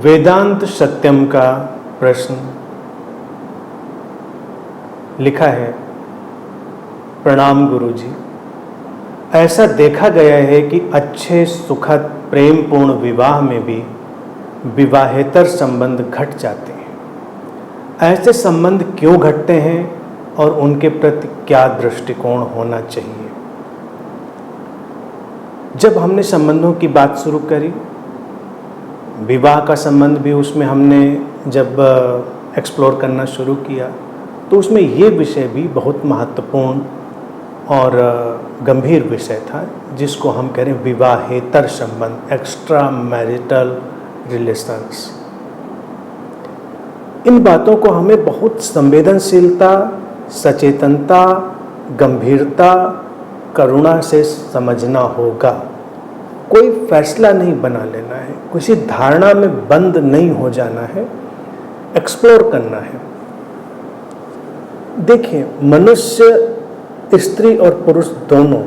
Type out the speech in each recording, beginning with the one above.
वेदांत सत्यम का प्रश्न लिखा है। प्रणाम गुरुजी। ऐसा देखा गया है कि अच्छे सुखद प्रेमपूर्ण विवाह में भी विवाहेतर संबंध घट जाते हैं। ऐसे संबंध क्यों घटते हैं और उनके प्रति क्या दृष्टिकोण होना चाहिए? जब हमने संबंधों की बात शुरू करी, विवाह का संबंध भी उसमें हमने जब एक्सप्लोर करना शुरू किया, तो उसमें ये विषय भी बहुत महत्वपूर्ण और गंभीर विषय था, जिसको हम कह रहे हैं विवाहेतर संबंध, एक्स्ट्रा मैरिटल रिलेशंस। इन बातों को हमें बहुत संवेदनशीलता, सचेतनता, गंभीरता, करुणा से समझना होगा। कोई फैसला नहीं बना लेना है, किसी धारणा में बंद नहीं हो जाना है, एक्सप्लोर करना है। देखिए, मनुष्य स्त्री और पुरुष दोनों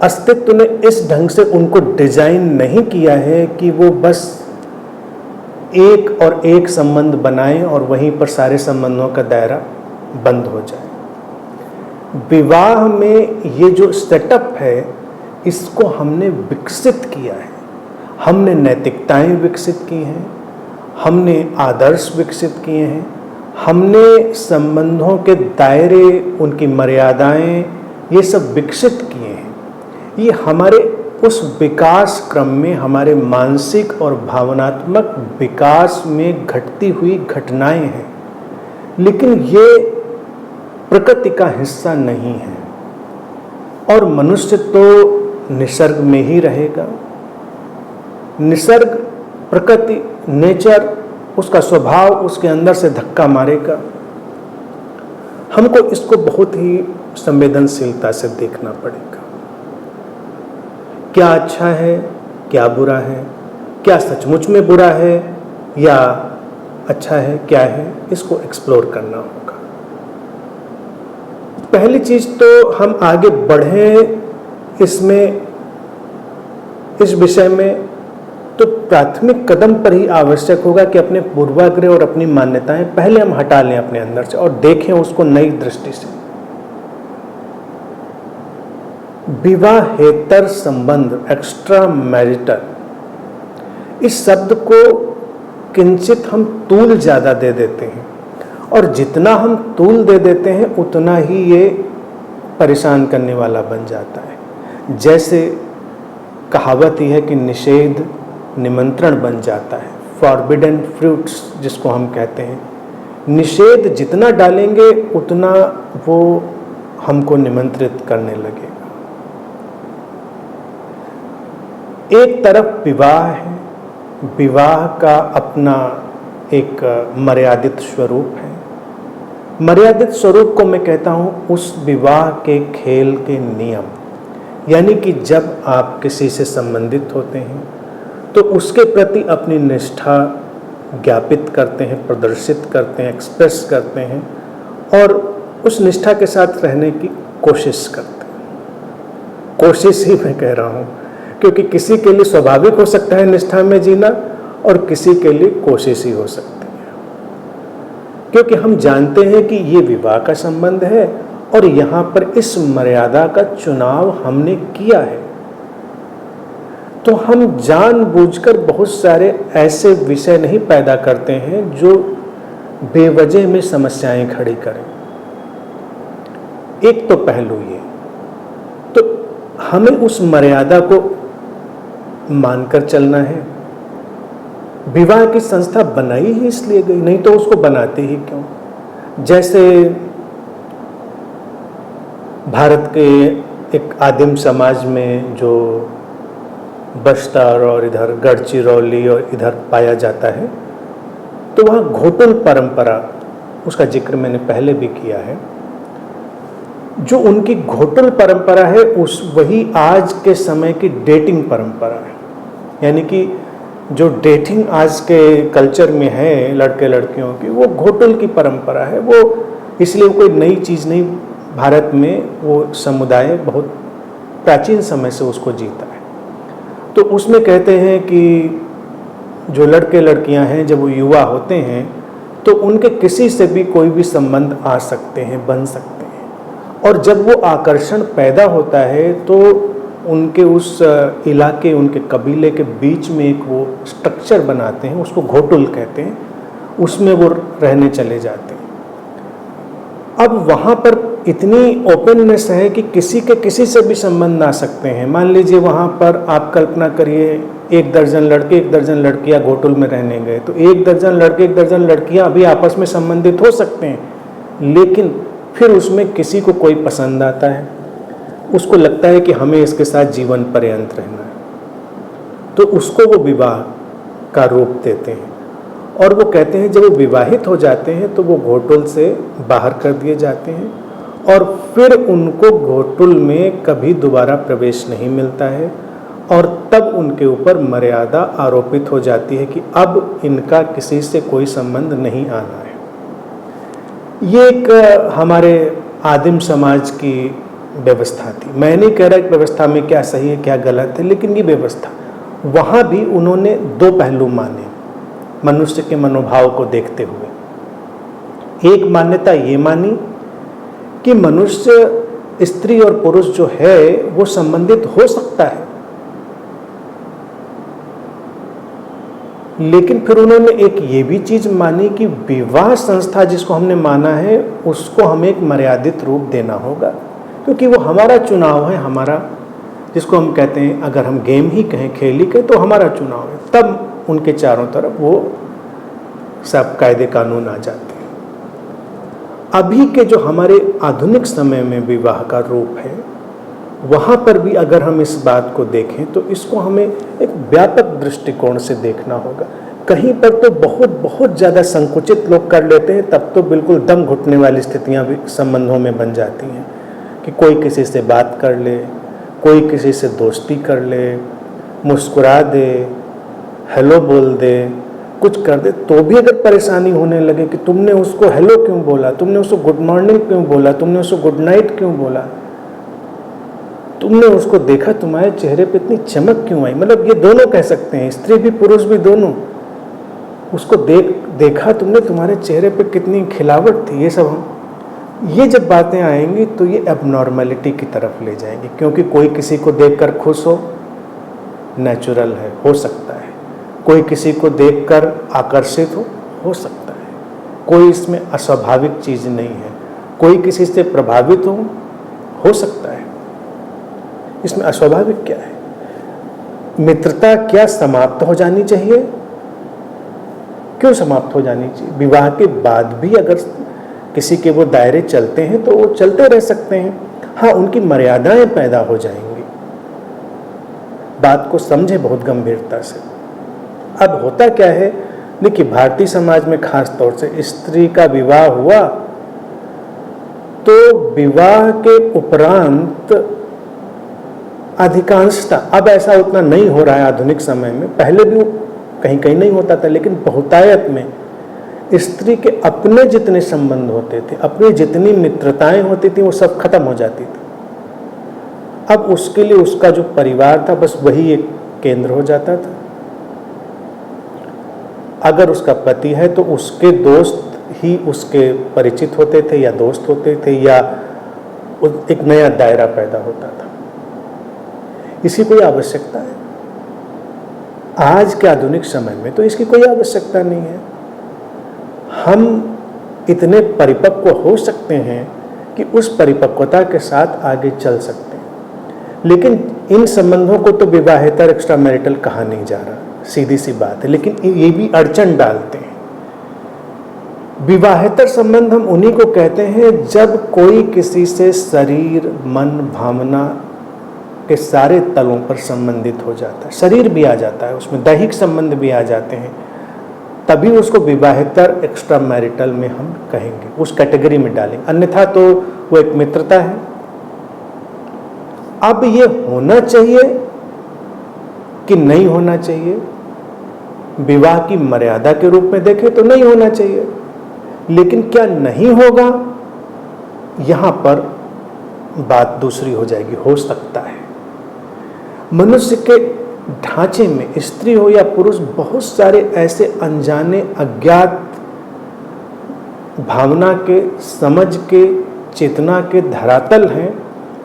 अस्तित्व ने इस ढंग से उनको डिजाइन नहीं किया है कि वो बस एक और एक संबंध बनाएं और वहीं पर सारे संबंधों का दायरा बंद हो जाए। विवाह में ये जो सेटअप है, इसको हमने विकसित किया है। हमने नैतिकताएं विकसित की हैं, हमने आदर्श विकसित किए हैं, हमने संबंधों के दायरे, उनकी मर्यादाएं, ये सब विकसित किए हैं। ये हमारे उस विकास क्रम में, हमारे मानसिक और भावनात्मक विकास में घटती हुई घटनाएं हैं, लेकिन ये प्रकृति का हिस्सा नहीं है। और मनुष्य तो निसर्ग में ही रहेगा। निसर्ग, प्रकृति, नेचर, उसका स्वभाव उसके अंदर से धक्का मारेगा। हमको इसको बहुत ही संवेदनशीलता से देखना पड़ेगा। क्या अच्छा है, क्या बुरा है, क्या सचमुच में बुरा है या अच्छा है, क्या है, इसको एक्सप्लोर करना होगा। पहली चीज तो हम आगे बढ़ें इसमें, इस विषय में, तो प्राथमिक कदम पर ही आवश्यक होगा कि अपने पूर्वाग्रह और अपनी मान्यताएं पहले हम हटा लें अपने अंदर से और देखें उसको नई दृष्टि से। विवाहेतर संबंध, एक्स्ट्रा मैरिटल, इस शब्द को किंचित हम तूल ज्यादा दे देते हैं, और जितना हम तूल दे देते हैं उतना ही ये परेशान करने वाला बन जाता है। जैसे कहावत ही है कि निषेध निमंत्रण बन जाता है, फॉरबिडन फ्रूट्स जिसको हम कहते हैं। निषेध जितना डालेंगे उतना वो हमको निमंत्रित करने लगेगा। एक तरफ विवाह है, विवाह का अपना एक मर्यादित स्वरूप है। मर्यादित स्वरूप को मैं कहता हूँ उस विवाह के खेल के नियम, यानी कि जब आप किसी से संबंधित होते हैं तो उसके प्रति अपनी निष्ठा ज्ञापित करते हैं, प्रदर्शित करते हैं, एक्सप्रेस करते हैं और उस निष्ठा के साथ रहने की कोशिश करते हैं। कोशिश ही मैं कह रहा हूँ, क्योंकि किसी के लिए स्वाभाविक हो सकता है निष्ठा में जीना और किसी के लिए कोशिश ही हो सकती है, क्योंकि हम जानते हैं कि ये विवाह का संबंध है और यहाँ पर इस मर्यादा का चुनाव हमने किया है। तो हम जानबूझकर बहुत सारे ऐसे विषय नहीं पैदा करते हैं जो बेवजह में समस्याएं खड़ी करें। एक तो पहलू ये, तो हमें उस मर्यादा को मानकर चलना है। विवाह की संस्था बनाई ही इसलिए गई, नहीं तो उसको बनाते ही क्यों? जैसे भारत के एक आदिम समाज में जो बस्तर और इधर गढ़चिरौली और इधर पाया जाता है, तो वहाँ घोटुल परंपरा, उसका जिक्र मैंने पहले भी किया है। जो उनकी घोटुल परंपरा है वही आज के समय की डेटिंग परंपरा है। यानी कि जो डेटिंग आज के कल्चर में है लड़के लड़कियों की, वो घोटुल की परंपरा है। वो इसलिए कोई नई चीज़ नहीं, भारत में वो समुदाय बहुत प्राचीन समय से उसको जीता है। तो उसमें कहते हैं कि जो लड़के लड़कियां हैं जब वो युवा होते हैं तो उनके किसी से भी कोई भी संबंध आ सकते हैं, बन सकते हैं। और जब वो आकर्षण पैदा होता है तो उनके उस इलाके, उनके कबीले के बीच में एक वो स्ट्रक्चर बनाते हैं, उसको घोटुल कहते हैं, उसमें वो रहने चले जाते हैं। अब वहाँ पर इतनी ओपननेस है कि किसी के किसी से भी संबंध आ सकते हैं। मान लीजिए वहाँ पर आप कल्पना करिए 1 दर्जन लड़के 1 दर्जन लड़कियाँ घोटुल में रहने गए, तो 1 दर्जन लड़के 1 दर्जन लड़कियाँ अभी आपस में संबंधित हो सकते हैं, लेकिन फिर उसमें किसी को कोई पसंद आता है, उसको लगता है कि हमें इसके साथ जीवन पर्यंत रहना है, तो उसको वो विवाह का रूप देते हैं। और वो कहते हैं जब वो विवाहित हो जाते हैं तो वो घोटुल से बाहर कर दिए जाते हैं और फिर उनको घोटुल में कभी दोबारा प्रवेश नहीं मिलता है, और तब उनके ऊपर मर्यादा आरोपित हो जाती है कि अब इनका किसी से कोई संबंध नहीं आना है। ये एक हमारे आदिम समाज की व्यवस्था थी। मैं नहीं कह रहा कि व्यवस्था में क्या सही है क्या गलत है, लेकिन ये व्यवस्था, वहाँ भी उन्होंने 2 पहलू माने मनुष्य के मनोभाव को देखते हुए। एक मान्यता ये मानी कि मनुष्य, स्त्री और पुरुष जो है वो संबंधित हो सकता है, लेकिन फिर उन्होंने एक ये भी चीज मानी कि विवाह संस्था जिसको हमने माना है उसको हमें एक मर्यादित रूप देना होगा, क्योंकि वो हमारा चुनाव है, हमारा, जिसको हम कहते हैं, अगर हम गेम ही कहें, खेल ही कहें, तो हमारा चुनाव है। तब उनके चारों तरफ वो सब कायदे कानून आ जाते हैं। अभी के जो हमारे आधुनिक समय में विवाह का रूप है, वहाँ पर भी अगर हम इस बात को देखें तो इसको हमें एक व्यापक दृष्टिकोण से देखना होगा। कहीं पर तो बहुत बहुत ज़्यादा संकुचित लोग कर लेते हैं, तब तो बिल्कुल दम घुटने वाली स्थितियाँ भी संबंधों में बन जाती हैं कि कोई किसी से बात कर ले, कोई किसी से दोस्ती कर ले, मुस्कुरा दे, हेलो बोल दे, कुछ कर दे, तो भी अगर परेशानी होने लगे कि तुमने उसको हेलो क्यों बोला, तुमने उसको गुड मॉर्निंग क्यों बोला, तुमने उसको गुड नाइट क्यों बोला, तुमने उसको देखा, तुम्हारे चेहरे पे इतनी चमक क्यों आई, मतलब ये दोनों कह सकते हैं, स्त्री भी पुरुष भी दोनों, उसको देखा तुमने, तुम्हारे चेहरे पे कितनी खिलावट थी, ये सब ये जब बातें आएंगी तो ये एबनॉर्मलिटी की तरफ ले जाएंगे। क्योंकि कोई किसी को देखकर खुश हो, नेचुरल है, हो सकता है, कोई किसी को देखकर आकर्षित हो सकता है, कोई इसमें अस्वाभाविक चीज नहीं है, कोई किसी से प्रभावित हो सकता है, इसमें अस्वाभाविक क्या है। मित्रता क्या समाप्त हो जानी चाहिए? क्यों समाप्त हो जानी चाहिए? विवाह के बाद भी अगर किसी के वो दायरे चलते हैं तो वो चलते रह सकते हैं, हाँ, उनकी मर्यादाएं पैदा हो जाएंगी। बात को समझे बहुत गंभीरता से। अब होता क्या है, देखिए भारतीय समाज में खास तौर से स्त्री का विवाह हुआ तो विवाह के उपरांत अधिकांशतः, अब ऐसा उतना नहीं हो रहा है आधुनिक समय में, पहले भी कहीं कहीं नहीं होता था, लेकिन बहुतायत में स्त्री के अपने जितने संबंध होते थे, अपनी जितनी मित्रताएं होती थी, वो सब खत्म हो जाती थी। अब उसके लिए उसका जो परिवार था बस वही एक केंद्र हो जाता था। अगर उसका पति है तो उसके दोस्त ही उसके परिचित होते थे या दोस्त होते थे, या एक नया दायरा पैदा होता था। इसकी कोई आवश्यकता है? आज के आधुनिक समय में तो इसकी कोई आवश्यकता नहीं है। हम इतने परिपक्व हो सकते हैं कि उस परिपक्वता के साथ आगे चल सकते हैं, लेकिन इन संबंधों को तो विवाहेतर एक्स्ट्रा मैरिटल कहा नहीं जा रहा, सीधी सी बात है, लेकिन ये भी अड़चन डालते हैं। विवाहेतर संबंध हम उन्हीं को कहते हैं जब कोई किसी से शरीर, मन, भावना के सारे तलों पर संबंधित हो जाता है, शरीर भी आ जाता है, उसमें दैहिक संबंध भी आ जाते हैं, तभी उसको विवाहेतर एक्स्ट्रा मैरिटल में हम कहेंगे, उस कैटेगरी में डालेंगे। अन्यथा तो वो एक मित्रता है। अब ये होना चाहिए कि नहीं होना चाहिए? विवाह की मर्यादा के रूप में देखें तो नहीं होना चाहिए, लेकिन क्या नहीं होगा, यहां पर बात दूसरी हो जाएगी। हो सकता है मनुष्य के ढांचे में स्त्री हो या पुरुष बहुत सारे ऐसे अनजाने अज्ञात भावना के, समझ के, चेतना के धरातल हैं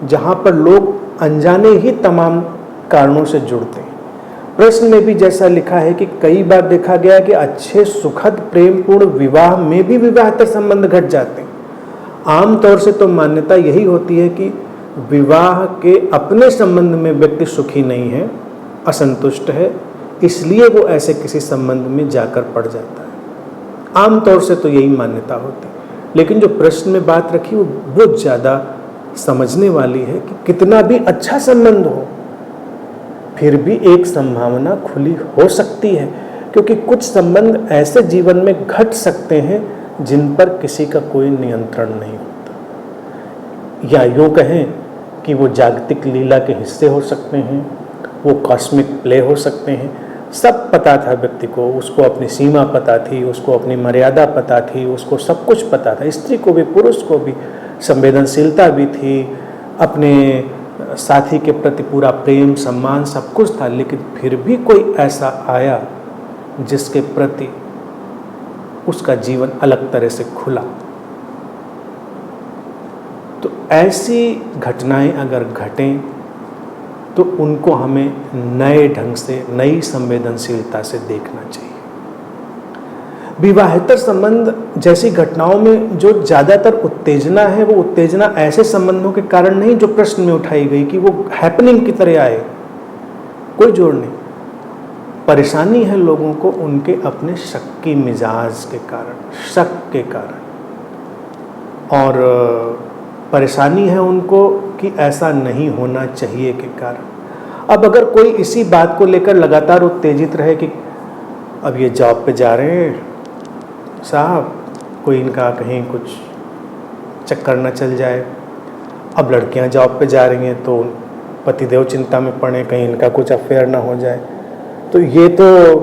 जहाँ पर लोग अनजाने ही तमाम कारणों से जुड़ते हैं। प्रश्न में भी जैसा लिखा है कि कई बार देखा गया है कि अच्छे सुखद प्रेमपूर्ण विवाह में भी विवाहेतर संबंध घट जाते हैं। आमतौर से तो मान्यता यही होती है कि विवाह के अपने संबंध में व्यक्ति सुखी नहीं है, असंतुष्ट है, इसलिए वो ऐसे किसी संबंध में जाकर पड़ जाता है। आमतौर से तो यही मान्यता होती है, लेकिन जो प्रश्न में बात रखी वो बहुत ज़्यादा समझने वाली है कि कितना भी अच्छा संबंध हो फिर भी एक संभावना खुली हो सकती है, क्योंकि कुछ संबंध ऐसे जीवन में घट सकते हैं जिन पर किसी का कोई नियंत्रण नहीं होता, या यूँ कहें कि वो जागतिक लीला के हिस्से हो सकते हैं, वो कॉस्मिक प्ले हो सकते हैं। सब पता था व्यक्ति को, उसको अपनी सीमा पता थी, उसको अपनी मर्यादा पता थी, उसको सब कुछ पता था। स्त्री को भी पुरुष को भी संवेदनशीलता भी थी, अपने साथी के प्रति पूरा प्रेम सम्मान सब कुछ था, लेकिन फिर भी कोई ऐसा आया जिसके प्रति उसका जीवन अलग तरह से खुला। तो ऐसी घटनाएं अगर घटें तो उनको हमें नए ढंग से, नई संवेदनशीलता से देखना चाहिए। विवाहेतर संबंध जैसी घटनाओं में जो ज़्यादातर उत्तेजना है वो उत्तेजना ऐसे संबंधों के कारण नहीं जो प्रश्न में उठाई गई कि वो हैपनिंग की तरह आए, कोई जोड़ नहीं। परेशानी है लोगों को उनके अपने शक की मिजाज के कारण, शक के कारण, और परेशानी है उनको कि ऐसा नहीं होना चाहिए के कारण। अब अगर कोई इसी बात को लेकर लगातार उत्तेजित रहे कि अब ये जॉब पे जा रहे हैं साहब, कोई इनका कहीं कुछ चक्कर न चल जाए, अब लड़कियां जॉब पे जा रही हैं तो पतिदेव चिंता में पड़े कहीं इनका कुछ अफेयर ना हो जाए, तो ये तो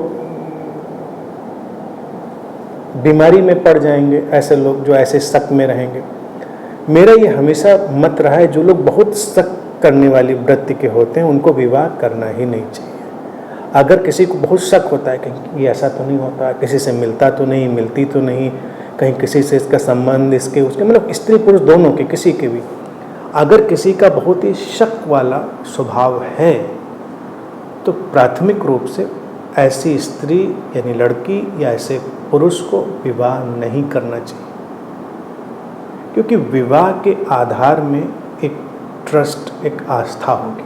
बीमारी में पड़ जाएंगे ऐसे लोग जो ऐसे शक में रहेंगे। मेरा ये हमेशा मत रहा है, जो लोग बहुत शक करने वाली वृत्ति के होते हैं उनको विवाह करना ही नहीं चाहिए। अगर किसी को बहुत शक होता है कि ये ऐसा तो नहीं होता, किसी से मिलता तो नहीं, मिलती तो नहीं, कहीं किसी से इसका संबंध इसके उसके, मतलब स्त्री पुरुष दोनों के, किसी के भी, अगर किसी का बहुत ही शक वाला स्वभाव है तो प्राथमिक रूप से ऐसी स्त्री यानी लड़की या ऐसे पुरुष को विवाह नहीं करना चाहिए, क्योंकि विवाह के आधार में एक ट्रस्ट, एक आस्था होगी।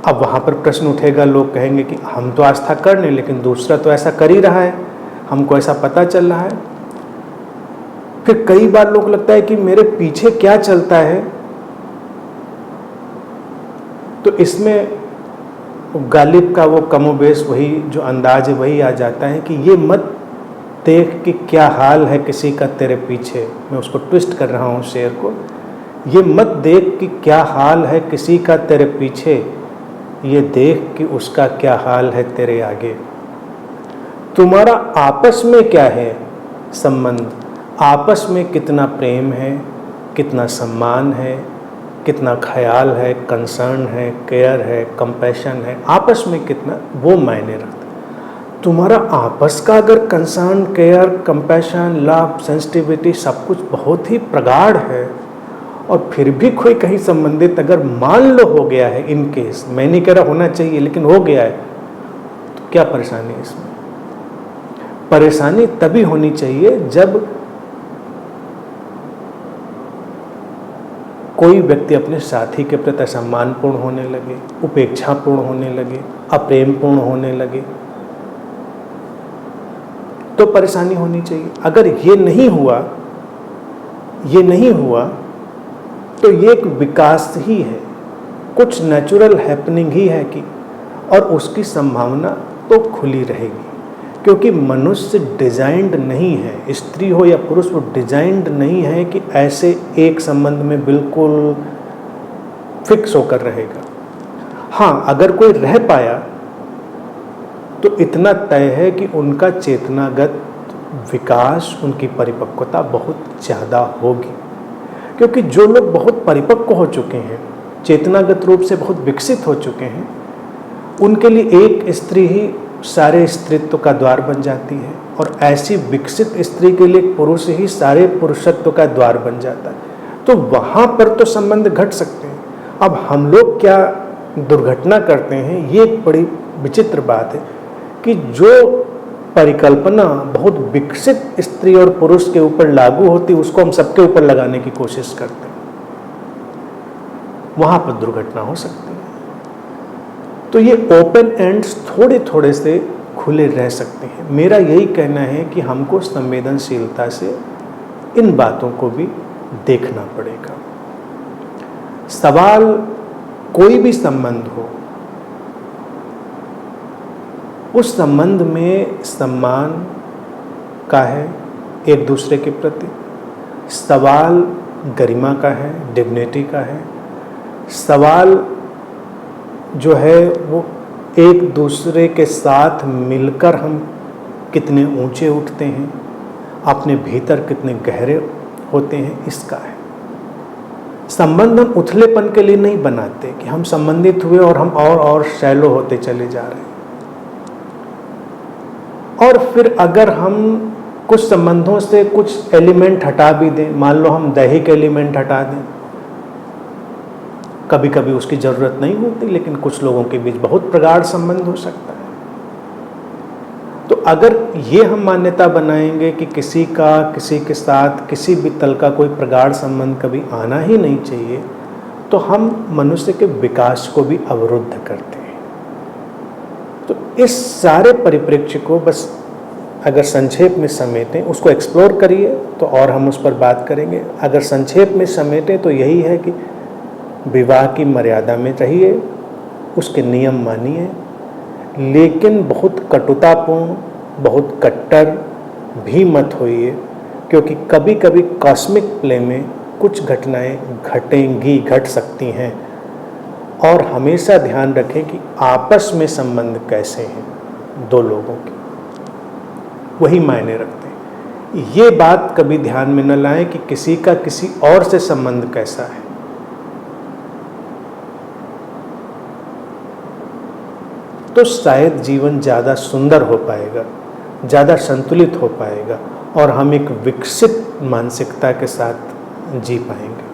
अब वहाँ पर प्रश्न उठेगा, लोग कहेंगे कि हम तो आस्था कर लें लेकिन दूसरा तो ऐसा कर ही रहा है, हमको ऐसा पता चल रहा है। फिर कई बार लोग लगता है कि मेरे पीछे क्या चलता है, तो इसमें गालिब का वो कमोबेश वही जो अंदाज है वही आ जाता है कि ये मत देख कि क्या हाल है किसी का तेरे पीछे, मैं उसको ट्विस्ट कर रहा हूँ शेर को, ये मत देख कि क्या हाल है किसी का तेरे पीछे, ये देख कि उसका क्या हाल है तेरे आगे। तुम्हारा आपस में क्या है संबंध, आपस में कितना प्रेम है, कितना सम्मान है, कितना ख्याल है, कंसर्न है, केयर है, कंपैशन है, आपस में कितना, वो मायने रखता है। तुम्हारा आपस का अगर concern, care, compassion, love, sensitivity सब कुछ बहुत ही प्रगाढ़ है और फिर भी कोई कहीं संबंधित अगर मान लो हो गया है, इन केस, मैं नहीं कह रहा होना चाहिए लेकिन हो गया है, तो क्या परेशानी है इसमें? परेशानी तभी होनी चाहिए जब कोई व्यक्ति अपने साथी के प्रति असम्मानपूर्ण होने लगे, उपेक्षापूर्ण होने लगे, अप्रेमपूर्ण होने लगे, तो परेशानी होनी चाहिए। अगर ये नहीं हुआ तो ये एक विकास ही है, कुछ नेचुरल हैपनिंग ही है कि, और उसकी संभावना तो खुली रहेगी, क्योंकि मनुष्य डिजाइंड नहीं है, स्त्री हो या पुरुष, वो डिजाइंड नहीं है कि ऐसे एक संबंध में बिल्कुल फिक्स होकर रहेगा। हाँ, अगर कोई रह पाया तो इतना तय है कि उनका चेतनागत विकास, उनकी परिपक्वता बहुत ज़्यादा होगी, क्योंकि जो लोग बहुत परिपक्व हो चुके हैं, चेतनागत रूप से बहुत विकसित हो चुके हैं, उनके लिए एक स्त्री ही सारे स्त्रीत्व का द्वार बन जाती है, और ऐसी विकसित स्त्री के लिए पुरुष ही सारे पुरुषत्व का द्वार बन जाता है। तो वहाँ पर तो संबंध घट सकते हैं। अब हम लोग क्या दुर्घटना करते हैं, ये एक बड़ी विचित्र बात है कि जो परिकल्पना बहुत विकसित स्त्री और पुरुष के ऊपर लागू होती है उसको हम सबके ऊपर लगाने की कोशिश करते हैं, वहाँ पर दुर्घटना हो सकती है। तो ये ओपन एंड्स थोड़े थोड़े से खुले रह सकते हैं। मेरा यही कहना है कि हमको संवेदनशीलता से इन बातों को भी देखना पड़ेगा। सवाल कोई भी संबंध हो, उस संबंध में सम्मान का है एक दूसरे के प्रति, सवाल गरिमा का है, डिग्निटी का है, सवाल जो है वो एक दूसरे के साथ मिलकर हम कितने ऊंचे उठते हैं, अपने भीतर कितने गहरे होते हैं, इसका है। संबंध हम उथलेपन के लिए नहीं बनाते कि हम संबंधित हुए और हम और शैलो होते चले जा रहे हैं। और फिर अगर हम कुछ संबंधों से कुछ एलिमेंट हटा भी दें, मान लो हम दैहिक एलिमेंट हटा दें, कभी कभी उसकी ज़रूरत नहीं होती, लेकिन कुछ लोगों के बीच बहुत प्रगाढ़ संबंध हो सकता है। तो अगर ये हम मान्यता बनाएंगे कि किसी के साथ किसी भी तल का कोई प्रगाढ़ संबंध कभी आना ही नहीं चाहिए, तो हम मनुष्य के विकास को भी अवरुद्ध करते हैं। तो इस सारे परिप्रेक्ष्य को बस अगर संक्षेप में समेटें, उसको एक्सप्लोर करिए तो और हम उस पर बात करेंगे। अगर संक्षेप में समेटें तो यही है कि विवाह की मर्यादा में रहिए, उसके नियम मानिए, लेकिन बहुत कटुतापूर्ण, बहुत कट्टर भी मत होइए, क्योंकि कभी कभी कॉस्मिक प्ले में कुछ घटनाएं घट सकती हैं। और हमेशा ध्यान रखें कि आपस में संबंध कैसे हैं दो लोगों के, वही मायने रखते हैं। ये बात कभी ध्यान में न लाएं कि किसी का किसी और से संबंध कैसा है। तो शायद जीवन ज़्यादा सुंदर हो पाएगा, ज़्यादा संतुलित हो पाएगा, और हम एक विकसित मानसिकता के साथ जी पाएंगे।